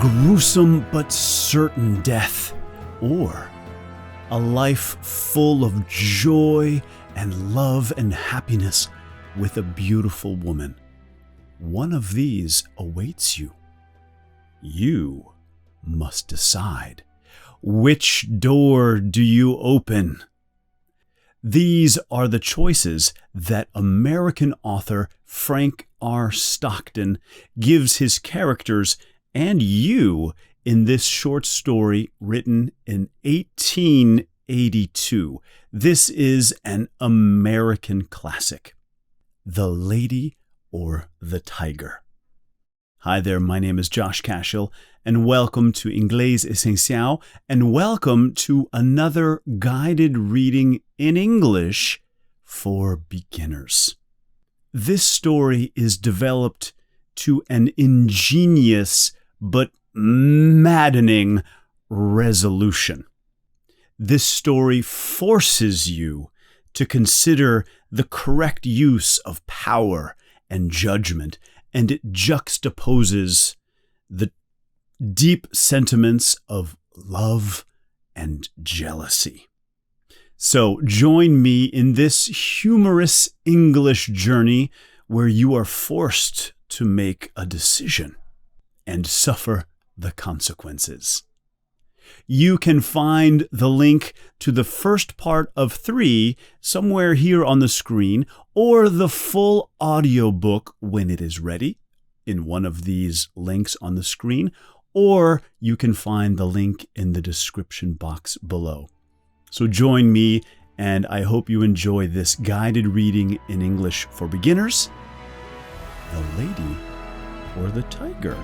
gruesome but certain death, or a life full of joy and love and happiness with a beautiful woman. One of these awaits you. You must decide. Which door do you open? These are the choices that American author Frank R. Stockton gives his characters and you in this short story written in 1882. This is an American classic. The Lady or the Tiger. Hi there, my name is Josh Cashel, and welcome to Inglês, Essencial, and welcome to another guided reading in English for beginners. This story is developed to an ingenious but maddening resolution. This story forces you to consider the correct use of power and judgment, and it juxtaposes the deep sentiments of love and jealousy. So join me in this humorous English journey where you are forced to make a decision and suffer the consequences. You can find the link to the first part of 3 somewhere here on the screen, or the full audiobook when it is ready in one of these links on the screen, or you can find the link in the description box below. So join me, and I hope you enjoy this guided reading in English for beginners, The Lady or the Tiger.